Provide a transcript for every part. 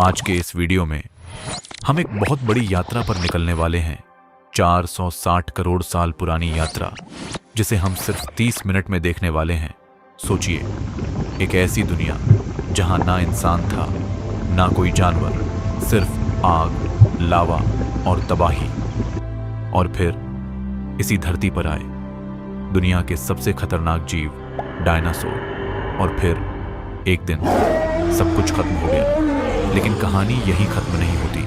आज के इस वीडियो में हम एक बहुत बड़ी यात्रा पर निकलने वाले हैं। 460 करोड़ साल पुरानी यात्रा, जिसे हम सिर्फ 30 मिनट में देखने वाले हैं। सोचिए, एक ऐसी दुनिया जहां ना इंसान था, ना कोई जानवर, सिर्फ आग, लावा और तबाही। और फिर इसी धरती पर आए दुनिया के सबसे खतरनाक जीव, डायनासोर। और फिर एक दिन सब कुछ खत्म हो गया। लेकिन कहानी यही खत्म नहीं होती,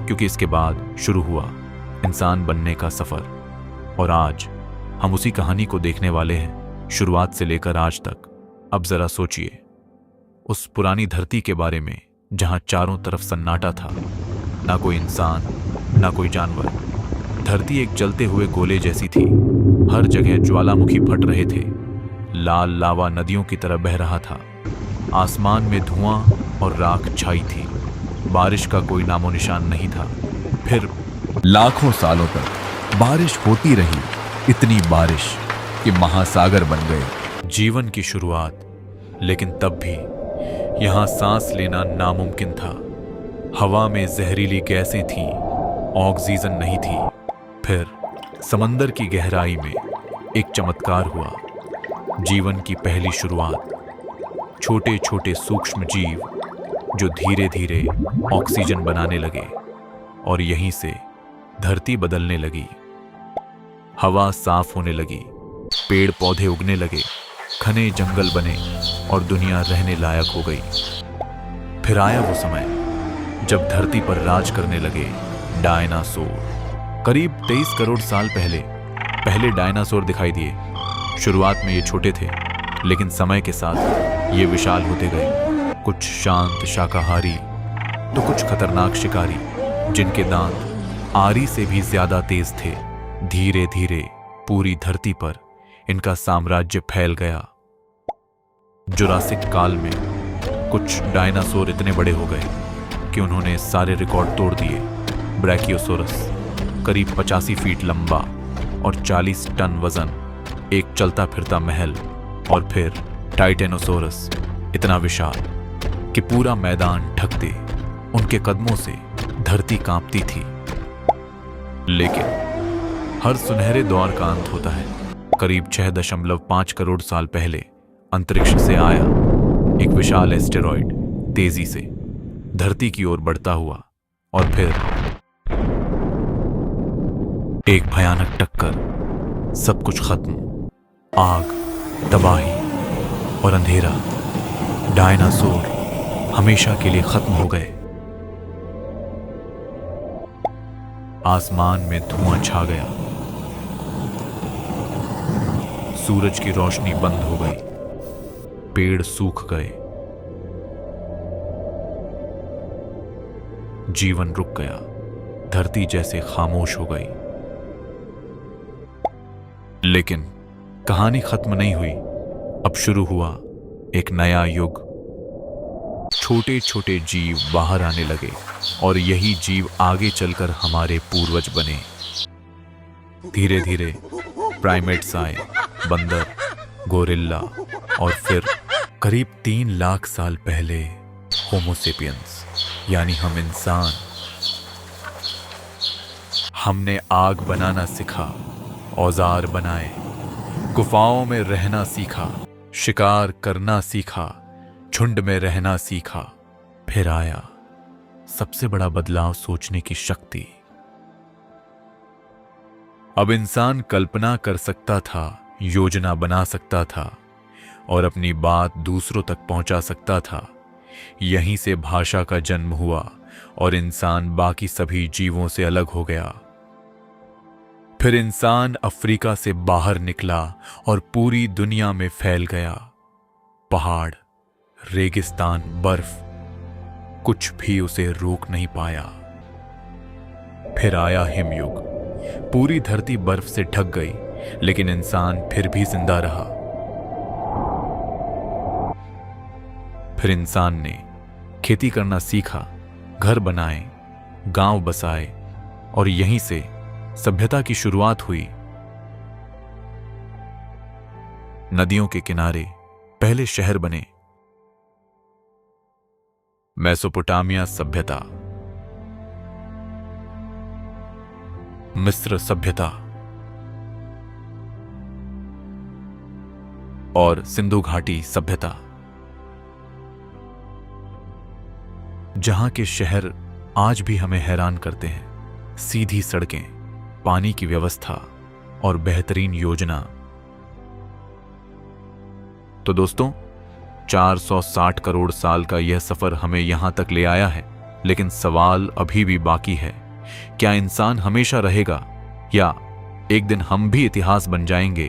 क्योंकि इसके बाद शुरू हुआ इंसान बनने का सफर। और आज हम उसी कहानी को देखने वाले हैं, शुरुआत से लेकर आज तक। अब जरा सोचिए उस पुरानी धरती के बारे में, जहां चारों तरफ सन्नाटा था, ना कोई इंसान, ना कोई जानवर। धरती एक जलते हुए गोले जैसी थी। हर जगह ज्वालामुखी फट रहे थे। लाल लावा नदियों की तरह बह रहा था। आसमान में धुआं और राख छाई थी। बारिश का कोई नामो निशान नहीं था। फिर लाखों सालों तक बारिश होती रही, इतनी बारिश कि महासागर बन गए। जीवन की शुरुआत। लेकिन तब भी यहां सांस लेना नामुमकिन था। हवा में जहरीली गैसें थीं, ऑक्सीजन नहीं थी। फिर समंदर की गहराई में एक चमत्कार हुआ। जीवन की पहली शुरुआत। छोटे छोटे सूक्ष्म जीव जो धीरे धीरे ऑक्सीजन बनाने लगे, और यहीं से धरती बदलने लगी। हवा साफ होने लगी, पेड़ पौधे उगने लगे, घने जंगल बने और दुनिया रहने लायक हो गई। फिर आया वो समय जब धरती पर राज करने लगे डायनासोर। करीब 23 करोड़ साल पहले डायनासोर दिखाई दिए। शुरुआत में ये छोटे थे, लेकिन समय के साथ ये विशाल होते गए। कुछ शांत शाकाहारी तो कुछ खतरनाक शिकारी, जिनके दांत आरी से भी ज्यादा तेज थे। धीरे धीरे पूरी धरती पर इनका साम्राज्य फैल गया। जुरासिक काल में कुछ डायनासोर इतने बड़े हो गए कि उन्होंने सारे रिकॉर्ड तोड़ दिए। ब्रैकियोसोरस करीब 85 फीट लंबा और 40 टन वजन, एक चलता फिरता महल। और फिर टाइटेनोसोरस, इतना विशाल कि पूरा मैदान ढक दे। उनके कदमों से धरती कांपती थी। लेकिन हर सुनहरे दौर का अंत होता है। करीब 6.5 करोड़ साल पहले अंतरिक्ष से आया एक विशाल एस्टेरॉयड, तेजी से धरती की ओर बढ़ता हुआ। और फिर एक भयानक टक्कर। सब कुछ खत्म। आग, तबाही और अंधेरा। डायनासोर हमेशा के लिए खत्म हो गए। आसमान में धुआं छा गया। सूरज की रोशनी बंद हो गई। पेड़ सूख गए। जीवन रुक गया। धरती जैसे खामोश हो गई। लेकिन कहानी खत्म नहीं हुई। अब शुरू हुआ एक नया युग। छोटे छोटे जीव बाहर आने लगे, और यही जीव आगे चलकर हमारे पूर्वज बने। धीरे धीरे प्राइमेट्स आए, बंदर, गोरिल्ला, और फिर करीब 3 लाख साल पहले होमोसेपियंस, यानी हम इंसान। हमने आग बनाना सीखा, औजार बनाए, गुफाओं में रहना सीखा, शिकार करना सीखा, झुंड में रहना सीखा। फिर आया सबसे बड़ा बदलाव, सोचने की शक्ति। अब इंसान कल्पना कर सकता था, योजना बना सकता था, और अपनी बात दूसरों तक पहुंचा सकता था। यहीं से भाषा का जन्म हुआ, और इंसान बाकी सभी जीवों से अलग हो गया। फिर इंसान अफ्रीका से बाहर निकला और पूरी दुनिया में फैल गया। पहाड़, रेगिस्तान, बर्फ, कुछ भी उसे रोक नहीं पाया। फिर आया हिमयुग। पूरी धरती बर्फ से ढक गई, लेकिन इंसान फिर भी जिंदा रहा। फिर इंसान ने खेती करना सीखा, घर बनाए, गांव बसाए, और यहीं से सभ्यता की शुरुआत हुई। नदियों के किनारे पहले शहर बने, मेसोपोटामिया सभ्यता, मिस्र सभ्यता और सिंधु घाटी सभ्यता, जहां के शहर आज भी हमें हैरान करते हैं। सीधी सड़कें, पानी की व्यवस्था और बेहतरीन योजना। तो दोस्तों, 460 करोड़ साल का यह सफर हमें यहां तक ले आया है, लेकिन सवाल अभी भी बाकी है। क्या इंसान हमेशा रहेगा या एक दिन हम भी इतिहास बन जाएंगे?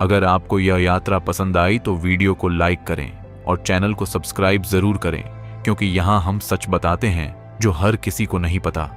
अगर आपको यह यात्रा पसंद आई तो वीडियो को लाइक करें और चैनल को सब्सक्राइब जरूर करें, क्योंकि यहां हम सच बताते हैं जो हर किसी को नहीं पता।